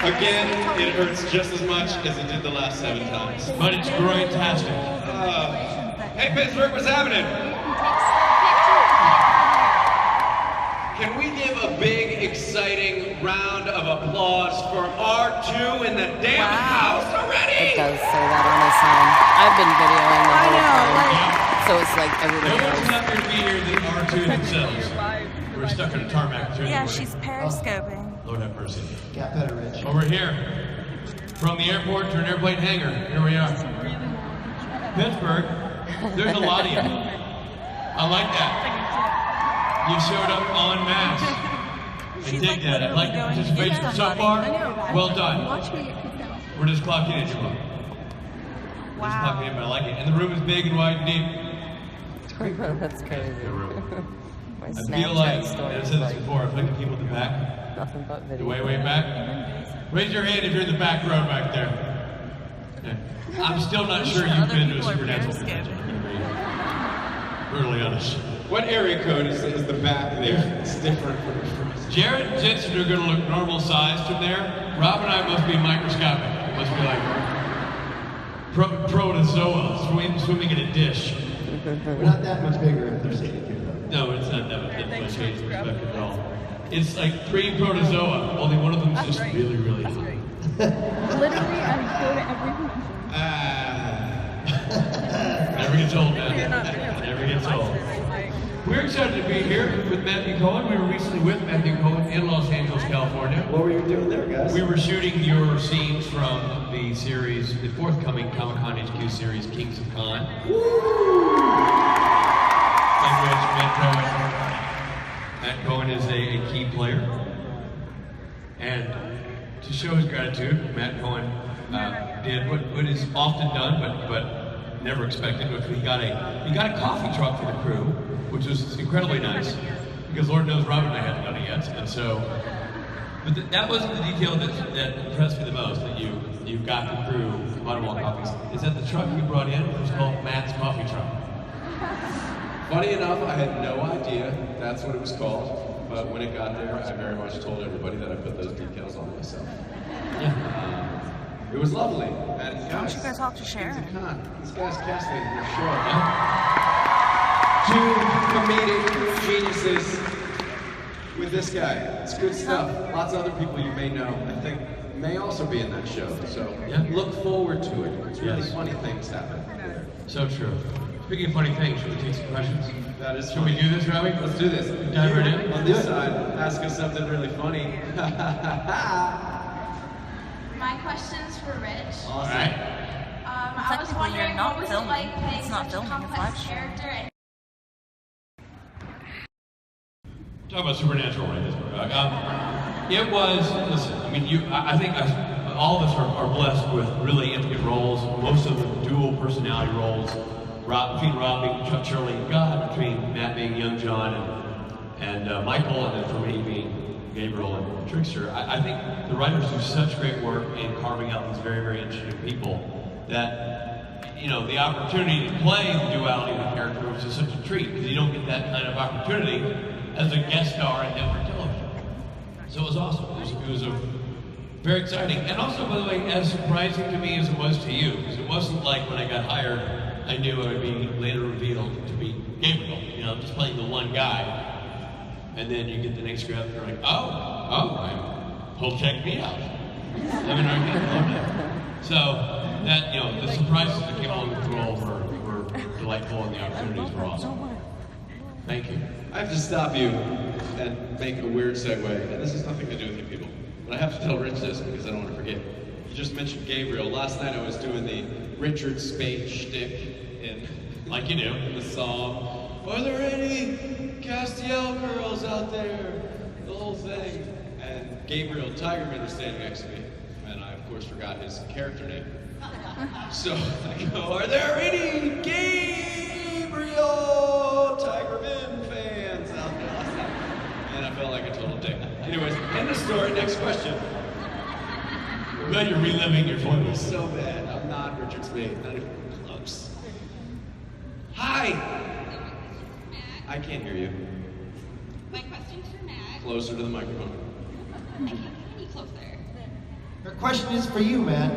Again, it hurts just as much as it did the last 7 times. But it's great-tastic. Hey, Pittsburgh, what's happening? Can we give a big, exciting round of applause for R2 in the damn house already? It does say that on his sign. I've been videoing the whole time. So it's like everybody No knows. one's happier to be here than R2 themselves. We're stuck in a tarmac too. Yeah, she's periscoping. Lord have mercy. Got better, Rich. Well, we're here. From the airport to an airplane hangar. Here we are. Pittsburgh, there's a lot of you. I like that. You showed up en masse. I dig that. I like the participation so far. Well done. We're just clocking in, Jamal. We're just clocking in, but I like it. And the room is big and wide and deep. That's crazy. My I feel like, Snapchat story and I is said this like before, I feel like the people at the back, nothing but the video. way back. Raise your hand if you're in the back row back there. Okay. I'm still not sure you've been to a supernatural convention. I'm going to be brutally honest. What area code is the back there? It's different from Jared and Jensen are going to look normal sized from there. Rob and I must be microscopic. It must be like protozoa swimming in a dish. We're not that much bigger if they're sitting here, though. No, it's not that much change perspective at all. It's like pre-protozoa, only one of them is just really, really hot. Literally, I go to every Never gets old, man. Never gets old. We're excited to be here with Matthew Cohen. We were recently with Matthew Cohen in Los Angeles, California. What were you doing there, guys? We were shooting your scenes from the series, the forthcoming Comic-Con HQ series, Kings of Con. Matt Cohen is a key player. And to show his gratitude, Matt Cohen did what is often done, but never expected, which he got a coffee truck for the crew, which was incredibly nice, because Lord knows Robert and I hadn't done it yet, and so. But that wasn't the detail that impressed me the most. That you got the crew bottom wall coffees. Is that the truck you brought in? It was called Matt's Coffee Truck. Funny enough, I had no idea that's what it was called, but when it got there, I very much told everybody that I put those decals on myself. Yeah. It was lovely. And Why don't you go talk to Sharon? These guys casting their show. 2 comedic geniuses with this guy. It's good stuff. Lots of other people you may know, I think, may also be in that show. So look forward to it. It's really funny things happen. So true. Speaking of funny things, should we take some questions? That is Should we do this, Robbie? Let's do this. Dive right in? On this side, ask us something really funny. My question's for Rich. Awesome. All right. I was wondering not what was filming. it like playing It's not such a filming, it's complex live stream. character and Talk about supernatural right this way. It was, listen, I mean, I think all of us are blessed with really intricate roles, most of them dual personality roles, between Rob being Chuck, Shirley, and God, between Matt being young John and Michael, and then for me being Gabriel and Trickster. I think the writers do such great work in carving out these very, very interesting people that, you know, the opportunity to play the duality of the character was just such a treat, because you don't get that kind of opportunity as a guest star in network television. So it was awesome. It was a very exciting, and also, by the way, as surprising to me as it was to you, because it wasn't like when I got hired, I knew I would be later revealed to be Gabriel, you know, just playing the one guy, and then you get the next script, and you're like, he'll check me out. Let me know again. So that, you know, the surprises that came along with the role were delightful, and the opportunities were awesome. Thank you. I have to stop you and make a weird segue, and this has nothing to do with you people, but I have to tell Rich this because I don't want to forget. You just mentioned Gabriel. Last night I was doing the Richard Speight shtick in, like you do, in the song. Are there any Castiel girls out there? The whole thing. And Gabriel Tigerman was standing next to me, and I of course forgot his character name. So I go, are there any Gabriel Tigerman fans out there? And I felt like a total dick. Anyways, end of story, next question. I'm glad you're reliving your 20s. So bad. I'm not Richard Speight, not even close. Hi! I can't hear you. my question's for Matt. Closer to the microphone. I can't get any closer. Her question is for you, man.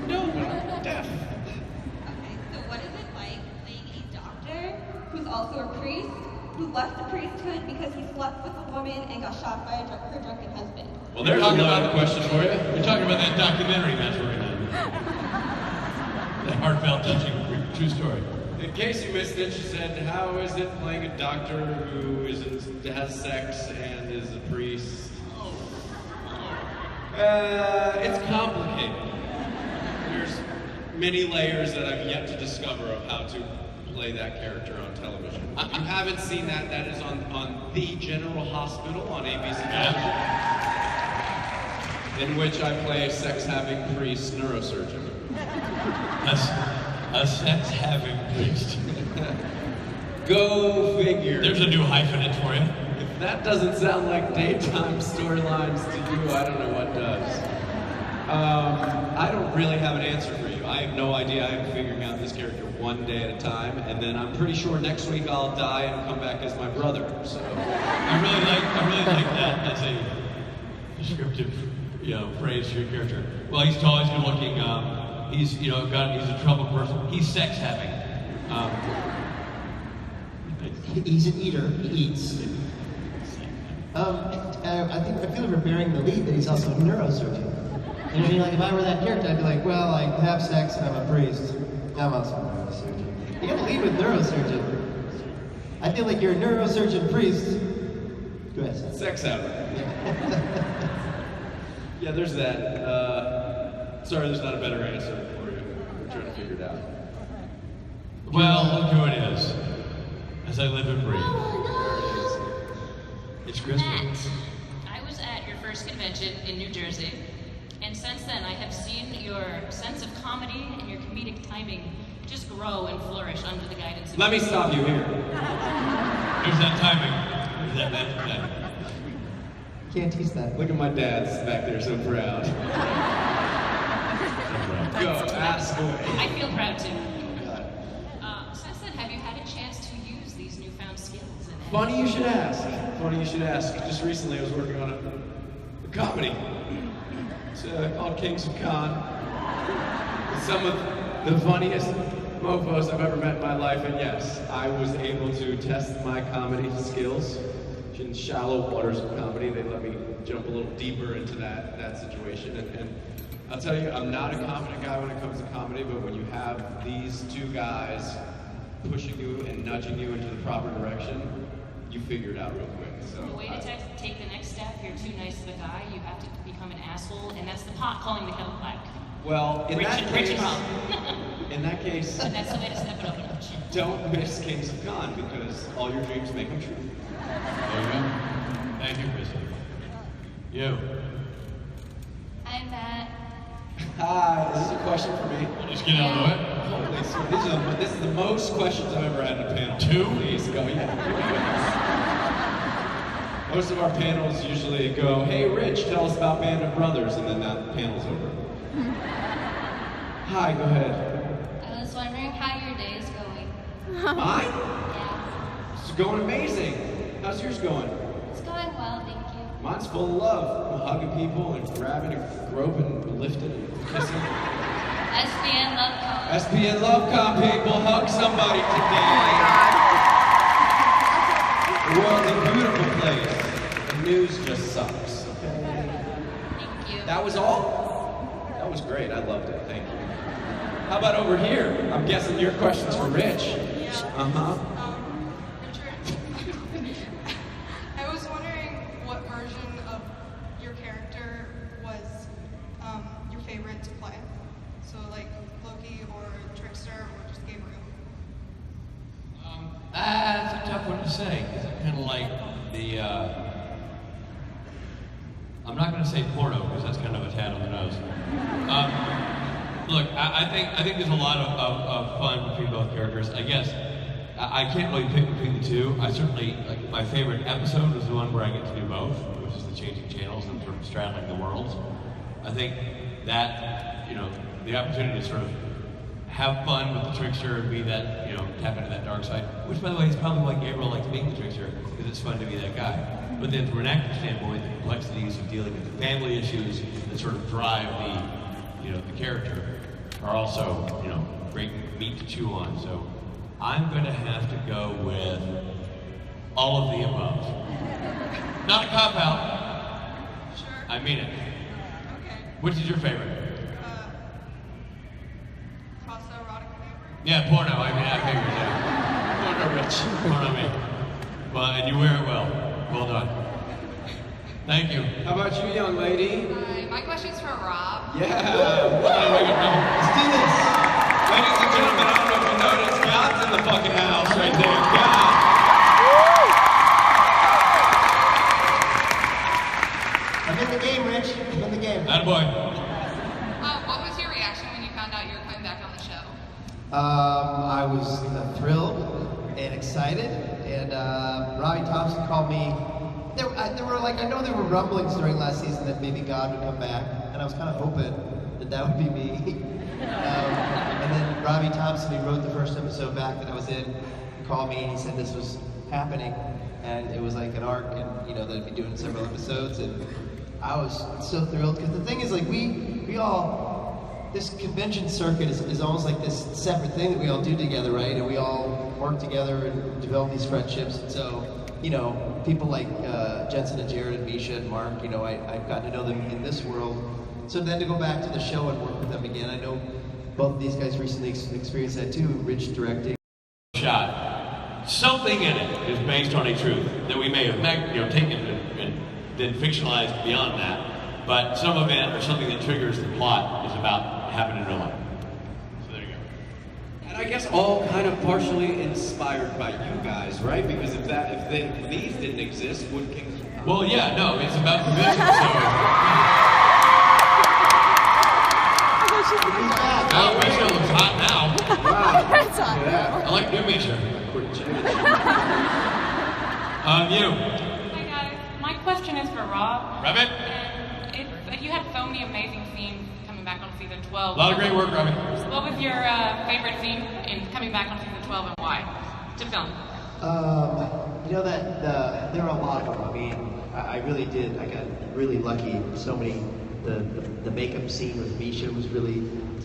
No, but I'm deaf. Okay, so what is it like playing a doctor who's also a priest, who left the priesthood because he slept with a woman and got shot by her drunken husband? Well, there's another question for you. We're talking about that documentary that's right now. That heartfelt, touching, true story. In case you missed it, she said, how is it playing a doctor who has sex and is a priest? It's complicated. There's many layers that I've yet to discover of how to play that character on television. If you haven't seen that, that is on The General Hospital on ABC Television, in which I play a sex-having priest neurosurgeon. A sex-having priest. Go figure. There's a new hyphenate for you. If that doesn't sound like daytime storylines to you, I don't know what does. I don't really have an answer for you. I have no idea. I am figuring out this character one day at a time, and then I'm pretty sure next week I'll die and come back as my brother. So I really like that as a descriptive, phrase for your character. Well, he's tall, he's good-looking. He's he's a troubled person. He's sex-having. He's an eater. He eats. I feel like we're bearing the lead that he's also a neurosurgeon. You know what I mean? Like, if I were that character, I'd be like, well, I have sex and I'm a priest. I'm also a neurosurgeon. You gotta lead with neurosurgeon. I feel like you're a neurosurgeon priest. Go ahead. Sex having. Yeah, there's that. Sorry, there's not a better answer for you. We're trying to figure it out. Well, look who it is. As I live and breathe. It's Christmas. Matt, I was at your first convention in New Jersey, and since then I have seen your sense of comedy and your comedic timing just grow and flourish under the guidance of... Let me stop you here. There's that timing. There's that magic timing. Can't tease that. Look at my dad's back there, so proud. Go, ask away. I feel proud too. Since then, have you had a chance to use these newfound skills? Funny you should ask. Funny you should ask. Just recently I was working on a comedy. It's called Kings of Con. It's some of the funniest mofos I've ever met in my life, and yes, I was able to test my comedy skills. In shallow waters of comedy, they let me jump a little deeper into that situation. And I'll tell you, I'm not a confident guy when it comes to comedy, but when you have these two guys pushing you and nudging you into the proper direction, you figure it out real quick. So the way to take the next step, you're too nice of a guy, you have to become an asshole, and that's the pot calling the kettle black. Well, in that case, but that's the way to step it up a notch. Don't miss Kings of Con, because all your dreams make them true. There you go. Thank you, Kristen. You. Hi, Matt. Hi, this is a question for me. Just get out of the way. Holy smokes, this is the most questions I've ever had in a panel. Two? Please go, yeah. Most of our panels usually go, hey Rich, tell us about Band of Brothers, and then that panel's over. Hi, go ahead. I was wondering how your day is going. Mine? Yeah. It's going amazing. How's yours going? It's going well, thank you. Mine's full of love. I'm hugging people and grabbing and groping and lifting and kissing. SBN Love Con. SPN LoveCon people, hug somebody today. The world's a beautiful place. The news just sucks. Okay? Thank you. That was all? That was great. I loved it. Thank you. How about over here? I'm guessing your question's for Rich. Yeah. Uh-huh. Richard, I was wondering what version of your character was your favorite to play. So like Loki or Trickster or just Gabriel. That's a tough one to say. It's kind of like the, I'm not going to say porno because that's kind of a tad on the nose. Look, I think there's a lot of fun between both characters. I guess I can't really pick between the two. I certainly, like, my favorite episode was the one where I get to do both, which is the changing channels and sort of straddling the worlds. I think that, the opportunity to sort of have fun with the Trickster and be that, tap into that dark side, which by the way is probably why Gabriel likes being the Trickster, because it's fun to be that guy. But then from an acting standpoint, the complexities of dealing with the family issues that sort of drive the character are also, great meat to chew on. So I'm going to have to go with all of the above. Not a cop-out. Sure. I mean it. Okay. Which is your favorite? Erotic Yeah, porno. I figured that. Porno rich. Porno me. Well, and you wear it well. Well done. Thank you. How about you, young lady? Hi, my question's for Rob. Yeah. Let's do this. Ladies and gentlemen, I don't know if you noticed, God's in the fucking house right there. God. I'm in the game, Rich. I'm in the game. Attaboy. What was your reaction when you found out you were coming back on the show? I was thrilled and excited, and Robbie Thompson called me. There were I know there were rumblings during last season that maybe God would come back, and I was kind of hoping that would be me. And then Robbie Thompson, who wrote the first episode back that I was in, he called me and he said this was happening, and it was like an arc, and that I'd be doing several episodes, and I was so thrilled because the thing is, we all, this convention circuit is almost like this separate thing that we all do together, right? And we all work together and develop these friendships. And so, people like Jensen and Jared and Misha and Mark, I've gotten to know them in this world. So then to go back to the show and work with them again, I know both of these guys recently experienced that too, Rich directing. Shot. Something in it is based on a truth that we may have taken and then fictionalized beyond that. But some event or something that triggers the plot is about happening in real life. So there you go. And I guess all kind of partially inspired by you guys, right? Because if these didn't exist, would Kings? Well, yeah, no, it's about convention, so. Oh, Misha looks hot now. Wow. That's hot. Yeah. I like new Misha. You. Hi guys, my question is for Rob. Rabbit. And you had filmed the amazing scene coming back on season 12. A lot of great work, Rabbit. What was your favorite scene in coming back on season 12 and why to film? There were a lot of them. I mean, I really did. I got really lucky. So many. The makeup scene with Misha was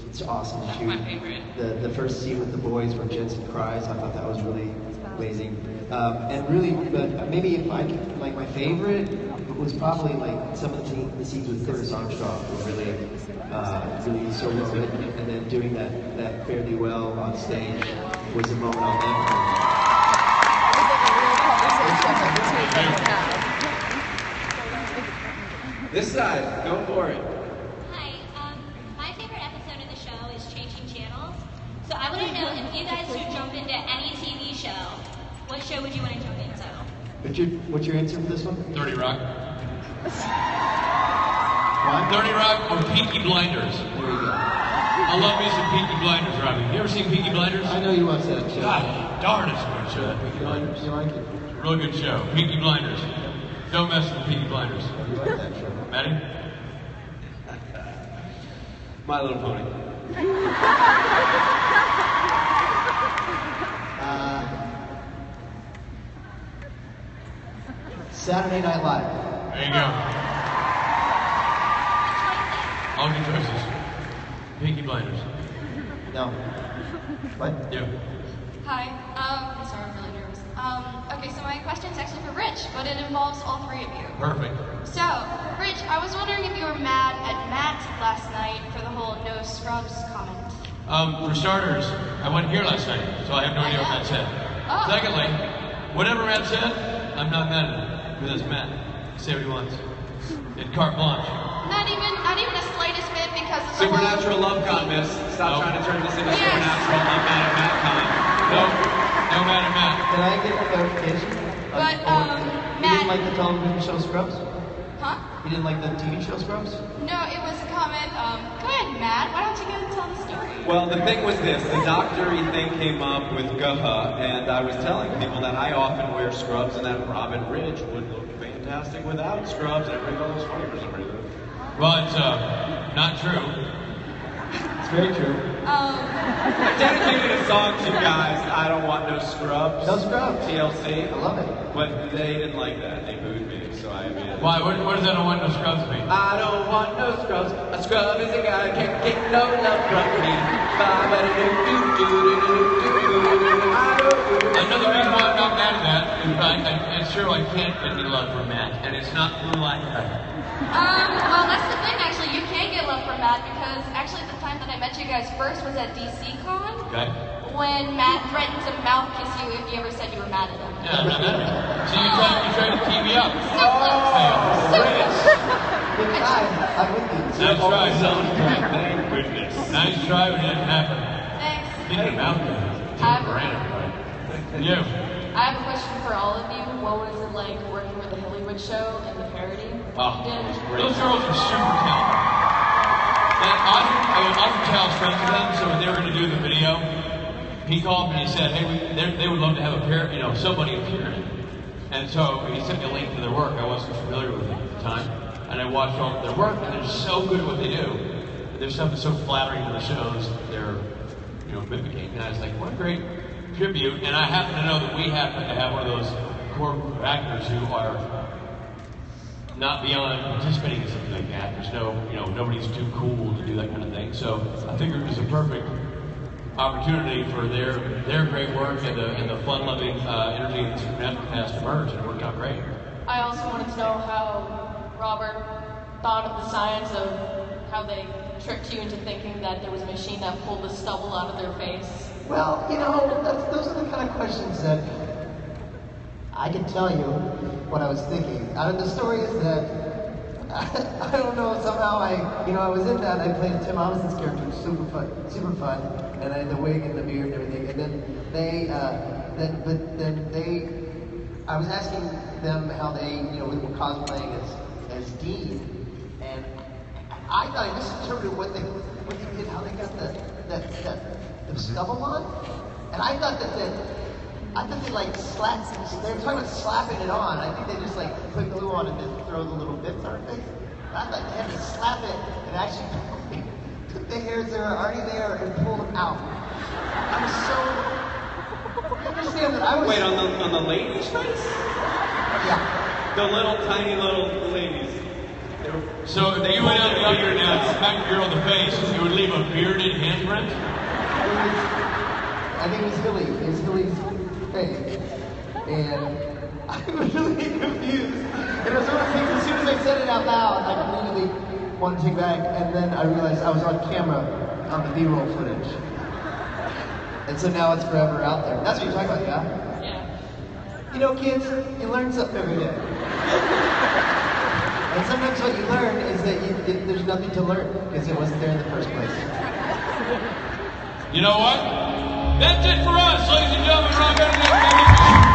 it's awesome to shoot. That's my favorite. The first scene with the boys where Jensen cries, I thought that was really amazing. And really, but maybe if I could, my favorite was probably some of the scenes with Curtis Armstrong were really so well written, and then doing that fairly well on stage was a moment I'll never forget. This side, go for it. Hi, my favorite episode of the show is Changing Channels. So I want to know if you guys should jump into any TV show, what show would you want to jump into? What's your answer for this one? 30 Rock. What? 30 Rock or Peaky Blinders. There you go. I love me some Peaky Blinders, Robbie. You ever seen Peaky Blinders? I know you watch that show. God darn, it's a good show, that Peaky Blinders. You like it? It's a real good show. Peaky Blinders. Don't mess with Peaky Blinders. You like that show? Maddie? My Little Pony. Saturday Night Live. There you go. All good choices. Peaky Blinders. No. What? Yeah. Hi, I'm sorry, I'm really nervous. Okay, so my question's actually for Rich, but it involves all three of you. Perfect. So, Rich, I was wondering if you were mad at Matt last night for the whole no scrubs comment. For starters, I wasn't here last night, so I have no idea what Matt said. Oh. Secondly, whatever Matt said, I'm not mad at him, because that's Matt. Say what he wants. In carte blanche. Not even a slightest bit because of the Supernatural love con, miss. Stop trying to turn this into Yes. supernatural love Matt and Matt con. No Matt and Matt. Can I get a clarification? But, You didn't like the television show Scrubs? Huh? You didn't like the TV show Scrubs? No, it was a comment. Go ahead, Matt. Why don't you go and tell the story? Well, the thing was this, the doctory thing came up with Guha, and I was telling people that I often wear scrubs and that Robin Ridge would look fantastic without scrubs, and everybody thought it was funny for some reason. Well, it's not true. It's Very true. I dedicated a song to you guys. I don't want no scrubs. No scrubs. TLC. I love it. But they didn't like that. They booed me. So I immediately. Why? What does that "I don't want no scrubs" mean? I don't want no scrubs. A scrub is a guy who can't get no love from me. Another reason why I'm not mad at that is I'm sure I can't get any love from Matt, and it's not like that. Well, that's the thing, actually. You can get love from Matt because actually the time that I met you guys first was at DCCon. Okay. When Matt threatened to mouth kiss you if you ever said you were mad at him. Yeah, I'm not mad at you. So you tried to keep me up. So close. So close. Good try. I'm with you. Nice try. Thank goodness. Nice try, but it didn't happen. Thanks. Speaking of mouth you. I have a question for all of you. What was it like working with the Hollywood show and the parody? Oh, you did? those girls are super talented. And Oscar Child's friends with them, so when they were going to do the video, he called me and he said, hey, they would love to have somebody appear in it. And so he sent me a link to their work. I wasn't familiar with it at the time. And I watched all of their work, and they're so good at what they do. Their stuff is so flattering to the shows they're mimicking. And I was like, what a great tribute. And I happen to know that we happen to have one of those core actors who are not beyond participating in something like that. There's nobody's too cool to do that kind of thing. So I figured it was a perfect opportunity for their great work and the fun-loving energy that Supernatural cast emerged, and it worked out great. I also wanted to know how Robert thought of the science of how they tricked you into thinking that there was a machine that pulled the stubble out of their face. Well, those are the kind of questions that I can tell you what I was thinking. Out of the stories that I don't know, somehow I was in that. I played Tim Amundsen's character, which was super fun, and I had the wig and the beard and everything. And then I was asking them how they, were cosplaying as Dean, and I thought I misinterpreted what they did, how they got the stubble on, and I thought that they like slapped. They were talking about slapping it on. I think they just like put glue on and then throw the little bits on her face. I thought they had to slap it and actually took the hairs that were already there and pulled them out. I was so. You understand that I was. Wait, on the ladies' face? Yeah. The tiny little ladies. So if you went out there and smacked a girl in the face, you would leave a bearded handprint? I think it was Hilly. It was Hilly's face. And I was really confused. And it was one of the things, as soon as I said it out loud, I immediately wanted to take back. And then I realized I was on camera on the B-roll footage. And so now it's forever out there. That's what you're talking about, yeah? Yeah. Kids, you learn something every day. And sometimes what you learn is that there's nothing to learn because it wasn't there in the first place. You know what? That's it for us, ladies and gentlemen.